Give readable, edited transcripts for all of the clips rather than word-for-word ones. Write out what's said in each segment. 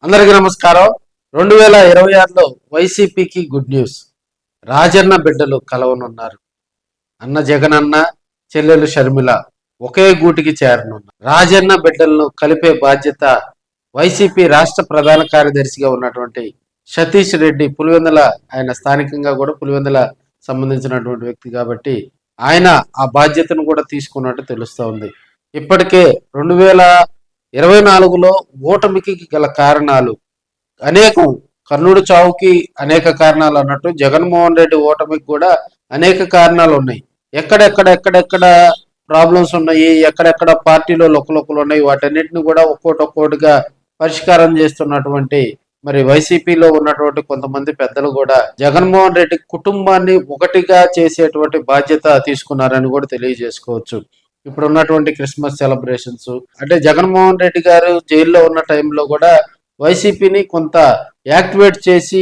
అందరికీ నమస్కారం. 2026లో వైసీపీకి గుడ్ న్యూస్. రాజన్న బిడ్డలు కలవనున్నారు. అన్న జగనన్న, చెల్లెలు షర్మిల ఒకే గూటికి చేరనున్నారు. రాజన్న బిడ్డలను కలిపే బాధ్యత వైసీపీ రాష్ట్ర ప్రధాన కార్యదర్శిగా ఉన్నటువంటి సతీష్ రెడ్డి పులివెందుల, ఆయన స్థానికంగా కూడా పులివెందుల సంబంధించినటువంటి వ్యక్తి కాబట్టి ఆయన ఆ బాధ్యతను కూడా తీసుకున్నట్టు తెలుస్తూ ఉంది. ఇప్పటికే 2024లో ఓటమికి గల కారణాలు అనేకం. కర్నూలు చావుకి అనేక కారణాలు అన్నట్టు జగన్మోహన్ రెడ్డి ఓటమికి కూడా అనేక కారణాలు ఉన్నాయి. ఎక్కడెక్కడ ప్రాబ్లమ్స్ ఉన్నాయి, ఎక్కడెక్కడ పార్టీలో లొక్కలొక్కలు ఉన్నాయి, వాటన్నిటిని కూడా ఒక్కోటిగా పరిష్కారం చేస్తున్నటువంటి మరి వైసీపీలో ఉన్నటువంటి కొంతమంది పెద్దలు కూడా జగన్మోహన్ రెడ్డి కుటుంబాన్ని ఒకటిగా చేసేటువంటి బాధ్యత తీసుకున్నారని కూడా తెలియజేసుకోవచ్చు. ఇప్పుడు ఉన్నటువంటి క్రిస్మస్ సెలబ్రేషన్స్ అంటే జగన్మోహన్ రెడ్డి గారు జైల్లో ఉన్న టైంలో కూడా వైసీపీని కొంత యాక్టివేట్ చేసి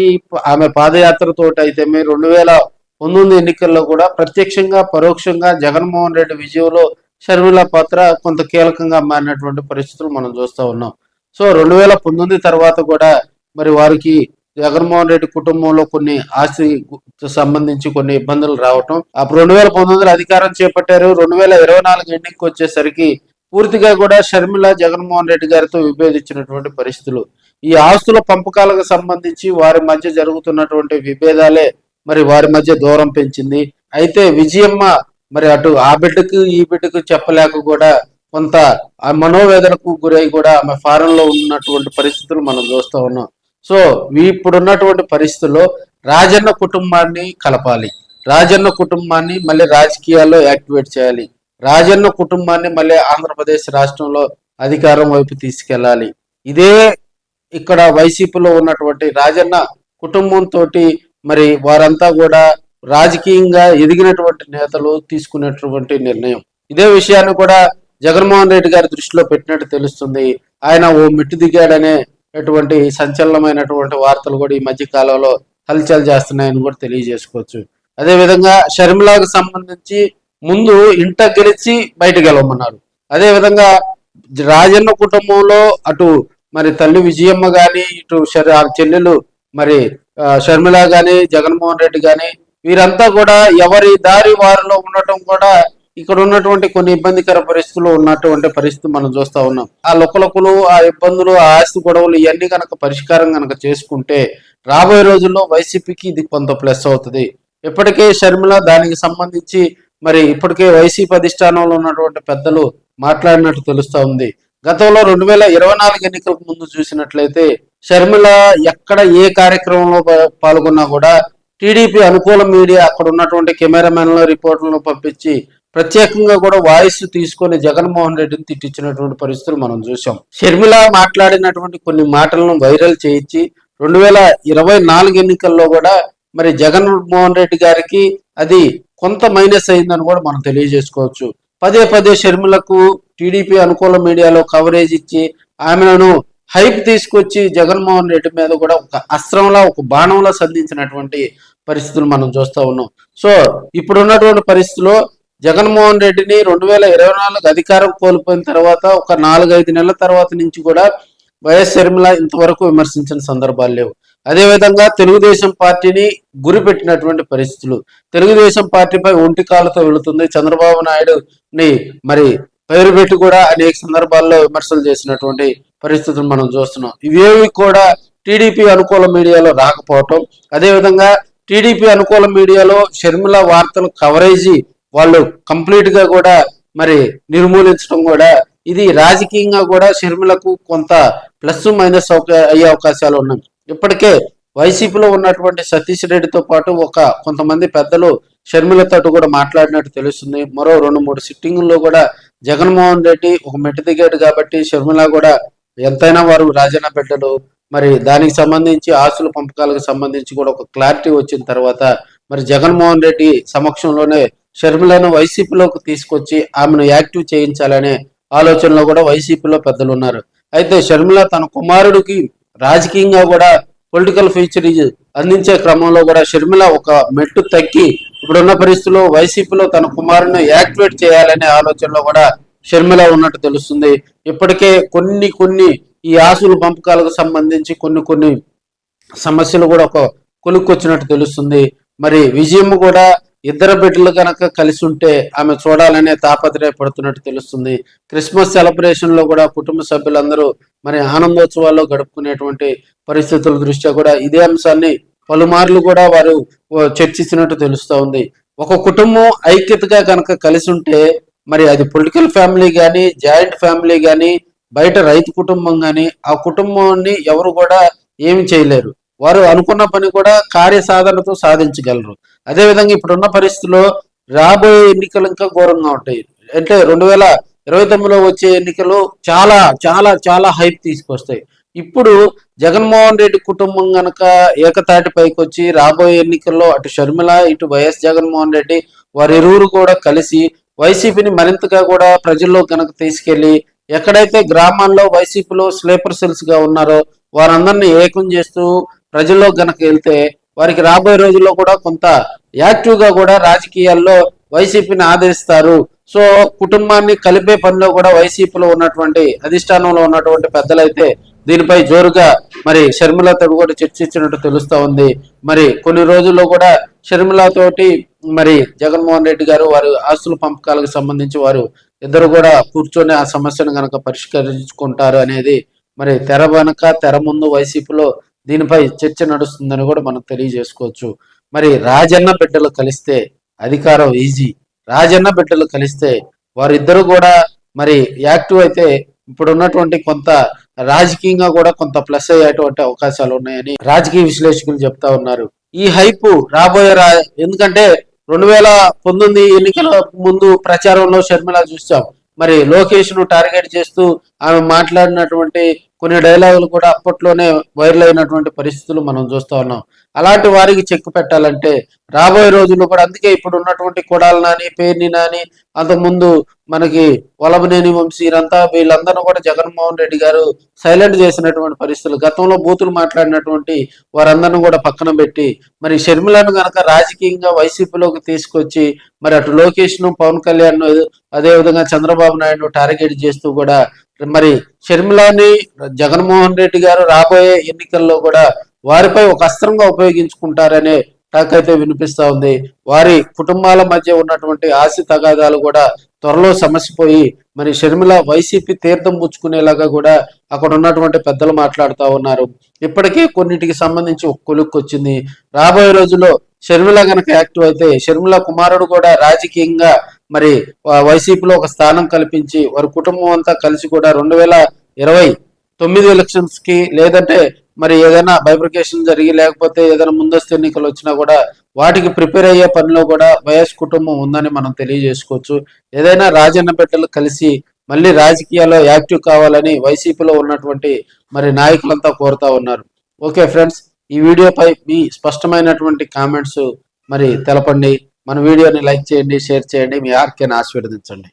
ఆమె పాదయాత్రతో అయితే 2019 ఎన్నికల్లో కూడా ప్రత్యక్షంగా పరోక్షంగా జగన్మోహన్ రెడ్డి విజయంలో షర్మిల పాత్ర కొంత కీలకంగా మారినటువంటి పరిస్థితులు మనం చూస్తూ ఉన్నాం. సో 2019 తర్వాత కూడా మరి వారికి జగన్మోహన్ రెడ్డి కుటుంబంలో కొన్ని ఆస్తి సంబంధించి కొన్ని ఇబ్బందులు రావటం, అప్పుడు 2019 అధికారం చేపట్టారు. 2024 ఎన్నికకి వచ్చేసరికి పూర్తిగా కూడా షర్మిల జగన్మోహన్ రెడ్డి గారితో విభేదించినటువంటి పరిస్థితులు, ఈ ఆస్తుల పంపకాలకు సంబంధించి వారి మధ్య జరుగుతున్నటువంటి విభేదాలే మరి వారి మధ్య దూరం పెంచింది. అయితే విజయమ్మ మరి అటు ఆ బిడ్డకు ఈ బిడ్డకు చెప్పలేక కూడా కొంత ఆ మనోవేదనకు గురై కూడా ఆమె ఫారెన్ లో ఉన్నటువంటి పరిస్థితులు మనం చూస్తూ ఉన్నాం. సో ఇప్పుడున్నటువంటి పరిస్థితుల్లో రాజన్న కుటుంబాన్ని కలపాలి, రాజన్న కుటుంబాన్ని మళ్ళీ రాజకీయాల్లో యాక్టివేట్ చేయాలి, రాజన్న కుటుంబాన్ని మళ్ళీ ఆంధ్రప్రదేశ్ రాష్ట్రంలో అధికారం వైపు తీసుకెళ్ళాలి. ఇదే ఇక్కడ వైసీపీలో ఉన్నటువంటి రాజన్న కుటుంబంతో మరి వారంతా కూడా రాజకీయంగా ఎదిగినటువంటి నేతలు తీసుకునేటువంటి నిర్ణయం. ఇదే విషయాన్ని కూడా జగన్మోహన్ రెడ్డి గారి దృష్టిలో పెట్టినట్టు తెలుస్తుంది. ఆయన ఓ మెట్టు దిగాడనేటువంటి సంచలనమైనటువంటి వార్తలు కూడా ఈ మధ్య కాలంలో హల్చల్ చేస్తున్నాయని కూడా తెలియజేసుకోవచ్చు. అదేవిధంగా షర్మిలాకు సంబంధించి ముందు ఇంట గెలిచి బయటకు వెళ్ళమన్నారు. అదేవిధంగా రాజన్న కుటుంబంలో అటు మరి తల్లి విజయమ్మ గాని, ఇటు చెల్లెలు మరి షర్మిల గాని, జగన్మోహన్ రెడ్డి గాని వీరంతా కూడా ఎవరి దారి వారిలో ఉండటం కూడా ఇక్కడ ఉన్నటువంటి కొన్ని ఇబ్బందికర పరిస్థితులు ఉన్నటువంటి పరిస్థితి మనం చూస్తా ఉన్నాం. ఆ లొక్కలొక్కలు, ఆ ఇబ్బందులు, ఆ ఆస్తి గొడవలు ఇవన్నీ కనుక పరిష్కారం కనుక చేసుకుంటే రాబోయే రోజుల్లో వైసీపీకి ఇది కొంత ప్లస్ అవుతుంది. ఇప్పటికే షర్మిల దానికి సంబంధించి మరి ఇప్పటికే వైసీపీ అధిష్టానంలో ఉన్నటువంటి పెద్దలు మాట్లాడినట్టు తెలుస్తా ఉంది. గతంలో 2024 ఎన్నికలకు ముందు చూసినట్లయితే షర్మిల ఎక్కడ ఏ కార్యక్రమంలో పాల్గొన్నా కూడా టీడీపీ అనుకూల మీడియా అక్కడ ఉన్నటువంటి కెమెరామెన్ల రిపోర్టులను పంపించి ప్రత్యేకంగా కూడా వాయిస్ తీసుకొని జగన్మోహన్ రెడ్డిని తిట్టించినటువంటి పరిస్థితులు మనం చూసాం. షర్మిల మాట్లాడినటువంటి కొన్ని మాటలను వైరల్ చేయించి 2024 ఎన్నికల్లో కూడా మరి జగన్మోహన్ రెడ్డి గారికి అది కొంత మైనస్ అయిందని కూడా మనం తెలియజేసుకోవచ్చు. పదే షర్మిలకు టీడీపీ అనుకూల మీడియాలో కవరేజ్ ఇచ్చి ఆమెను హైప్ తీసుకొచ్చి జగన్మోహన్ రెడ్డి మీద కూడా ఒక అస్త్రంలా, ఒక బాణంలా సంధించినటువంటి పరిస్థితులు మనం చూస్తూ ఉన్నాం. సో ఇప్పుడున్నటువంటి పరిస్థితిలో జగన్మోహన్ రెడ్డిని 2024 అధికారం కోల్పోయిన తర్వాత ఒక 4-5 నెలల తర్వాత నుంచి కూడా వైఎస్ షర్మిల ఇంతవరకు విమర్శించిన సందర్భాలు లేవు. అదేవిధంగా తెలుగుదేశం పార్టీని గురిపెట్టినటువంటి పరిస్థితులు, తెలుగుదేశం పార్టీపై ఒంటి కాళ్ళతో వెళుతుంది, చంద్రబాబు నాయుడుని మరి పేరు పెట్టి కూడా అనేక సందర్భాల్లో విమర్శలు చేసినటువంటి పరిస్థితులు మనం చూస్తున్నాం. ఇవేవి కూడా టీడీపీ అనుకూల మీడియాలో రాకపోవటం, అదేవిధంగా టీడీపీ అనుకూల మీడియాలో షర్మిల వార్తలు కవరేజీ వాళ్ళు కంప్లీట్ గా కూడా మరి నిర్మూలించడం కూడా ఇది రాజకీయంగా కూడా షర్మిలకు కొంత ప్లస్ మైనస్ అయ్యే అవకాశాలు ఉన్నాయి. ఇప్పటికే వైసీపీలో ఉన్నటువంటి సతీష్ రెడ్డితో పాటు కొంతమంది పెద్దలు షర్మిలతో కూడా మాట్లాడినట్టు తెలుస్తుంది. మరో 2-3 సిట్టింగుల్లో కూడా జగన్మోహన్ రెడ్డి ఒక మెట్టు దిగాడు కాబట్టి షర్మిల కూడా ఎంతైనా వారు రాజన్న బిడ్డలు, మరి దానికి సంబంధించి ఆస్తుల పంపకాలకు సంబంధించి కూడా ఒక క్లారిటీ వచ్చిన తర్వాత మరి జగన్మోహన్ రెడ్డి సమక్షంలోనే షర్మిలను వైసీపీలోకి తీసుకొచ్చి ఆమెను యాక్టివ్ చేయించాలనే ఆలోచనలో కూడా వైసీపీలో పెద్దలు ఉన్నారు. అయితే షర్మిల తన కుమారుడికి రాజకీయంగా కూడా పొలిటికల్ ఫ్యూచర్ అందించే క్రమంలో కూడా షర్మిల ఒక మెట్టు తగ్గి ఇప్పుడున్న పరిస్థితుల్లో వైసీపీలో తన కుమారుని యాక్టివేట్ చేయాలనే ఆలోచనలో కూడా షర్మిల ఉన్నట్టు తెలుస్తుంది. ఇప్పటికే కొన్ని ఈ ఆస్తుల పంపకాలకు సంబంధించి కొన్ని సమస్యలు కూడా ఒక కొలుక్కొచ్చినట్టు తెలుస్తుంది. మరి విజయం కూడా ఇద్దరు బిడ్డలు కనుక కలిసి ఉంటే ఆమె చూడాలనే తాపత్రయపడుతున్నట్టు తెలుస్తుంది. క్రిస్మస్ సెలబ్రేషన్ లో కూడా కుటుంబ సభ్యులందరూ మరి ఆనందోత్సవాల్లో గడుపుకునేటువంటి పరిస్థితుల దృష్ట్యా కూడా ఇదే అంశాన్ని పలుమార్లు కూడా వారు చర్చించినట్టు తెలుస్తూ ఉంది. ఒక కుటుంబం ఐక్యతగా కనుక కలిసి ఉంటే మరి అది పొలిటికల్ ఫ్యామిలీ కానీ, జాయింట్ ఫ్యామిలీ కానీ, బయట రైతు కుటుంబం కానీ, ఆ కుటుంబాన్ని ఎవరు కూడా ఏమి చేయలేరు. వారు అనుకున్న పని కూడా కార్యసాధనతో సాధించగలరు. అదేవిధంగా ఇప్పుడున్న పరిస్థితుల్లో రాబోయే ఎన్నికలు ఇంకా ఘోరంగా ఉంటాయి. అంటే 2029లో వచ్చే ఎన్నికలు చాలా చాలా చాలా హైప్ తీసుకొస్తాయి. ఇప్పుడు జగన్మోహన్ రెడ్డి కుటుంబం గనక ఏకతాటి పైకి వచ్చి రాబోయే ఎన్నికల్లో అటు షర్మిల, ఇటు వైఎస్ జగన్మోహన్ రెడ్డి వారిరువురు కూడా కలిసి వైసీపీని మరింతగా కూడా ప్రజల్లో కనుక తీసుకెళ్లి ఎక్కడైతే గ్రామాల్లో వైసీపీలో స్లీపర్ సెల్స్ గా ఉన్నారో వారందరినీ ఏకం చేస్తూ ప్రజల్లో గనక వెళ్తే వారికి రాబోయే రోజుల్లో కూడా కొంత యాక్టివ్ గా కూడా రాజకీయాల్లో వైసీపీని ఆదరిస్తారు. సో కుటుంబాన్ని కలిపే పనిలో కూడా వైసీపీలో ఉన్నటువంటి అధిష్టానంలో ఉన్నటువంటి పెద్దలైతే దీనిపై జోరుగా మరి షర్మిలతో కూడా చర్చించినట్టు తెలుస్తా ఉంది. మరి కొన్ని రోజుల్లో కూడా షర్మిలతోటి మరి జగన్మోహన్ రెడ్డి గారు వారి ఆస్తుల పంపకాలకు సంబంధించి వారు ఇద్దరు కూడా కూర్చొని ఆ సమస్యను కనుక పరిష్కరించుకుంటారు అనేది మరి తెర వెనక తెర ముందు వైసీపీలో దీనిపై చర్చ నడుస్తుందని కూడా మనం తెలియజేసుకోవచ్చు. మరి రాజన్న బిడ్డలు కలిస్తే అధికారం ఈజీ. రాజన్న బిడ్డలు కలిస్తే వారిద్దరు కూడా మరి యాక్టివ్ అయితే ఇప్పుడు ఉన్నటువంటి కొంత రాజకీయంగా కూడా కొంత ప్లస్ అయ్యేటువంటి అవకాశాలు ఉన్నాయని రాజకీయ విశ్లేషకులు చెప్తా ఉన్నారు. ఈ హైప్ రాబోయే ఎందుకంటే 2019 ఎన్నికల ముందు ప్రచారంలో షర్మిల చూసాం. మరి లోకేష్ ను టార్గెట్ చేస్తూ ఆమె మాట్లాడినటువంటి కొన్ని డైలాగులు కూడా అప్పట్లోనే వైరల్ అయినటువంటి పరిస్థితులు మనం చూస్తా ఉన్నాం. అలాంటి వారికి చెక్ పెట్టాలంటే రాబోయే రోజుల్లో కూడా అందుకే ఇప్పుడు ఉన్నటువంటి కొడాల నాని, పేర్ని నాని, అంతకుముందు మనకి వలభనేని వంశీ వీళ్ళందరూ కూడా జగన్మోహన్ రెడ్డి గారు సైలెంట్ చేసినటువంటి పరిస్థితులు. గతంలో బూతులు మాట్లాడినటువంటి వారందరిని కూడా పక్కన పెట్టి మరి షర్మిలను గనక రాజకీయంగా వైసీపీలోకి తీసుకొచ్చి మరి అటు లోకేష్ ను, పవన్ కళ్యాణ్ అదేవిధంగా చంద్రబాబు నాయుడు టార్గెట్ చేస్తూ కూడా మరి షర్మిలాని జగన్మోహన్ రెడ్డి గారు రాబోయే ఎన్నికల్లో కూడా వారిపై ఒక అస్త్రంగా ఉపయోగించుకుంటారనే టాక్ అయితే వినిపిస్తా ఉంది. వారి కుటుంబాల మధ్య ఉన్నటువంటి ఆస్తి తగాదాలు కూడా త్వరలో సమసిపోయి మరి షర్మిల వైసీపీ తీర్థం పుచ్చుకునేలాగా కూడా అక్కడ ఉన్నటువంటి పెద్దలు మాట్లాడుతూ ఉన్నారు. ఇప్పటికే కొన్నిటికి సంబంధించి ఒక కొలుక్కు వచ్చింది. రాబోయే రోజుల్లో షర్మిల గనక యాక్టివ్ అయితే షర్మిల కుమారుడు కూడా రాజకీయంగా మరి వైసీపీలో ఒక స్థానం కల్పించి వారి కుటుంబం అంతా కలిసి కూడా 2029 ఎలక్షన్స్ కి లేదంటే మరి ఏదైనా బైఫర్కేషన్ జరిగి లేకపోతే ఏదైనా ముందస్తు ఎన్నికలు వచ్చినా కూడా వాటికి ప్రిపేర్ అయ్యే పనిలో కూడా వైఎస్ కుటుంబం ఉందని మనం తెలియజేసుకోవచ్చు. ఏదైనా రాజన్న బిడ్డలు కలిసి మళ్ళీ రాజకీయాల్లో యాక్టివ్ కావాలని వైసీపీలో ఉన్నటువంటి మరి నాయకులంతా కోరుతా ఉన్నారు. ఓకే ఫ్రెండ్స్, ఈ వీడియోపై మీ స్పష్టమైనటువంటి కామెంట్స్ మరి తెలపండి. మన వీడియోని లైక్ చేయండి, షేర్ చేయండి, మీ ఆర్కేని ఆశీర్వదించండి.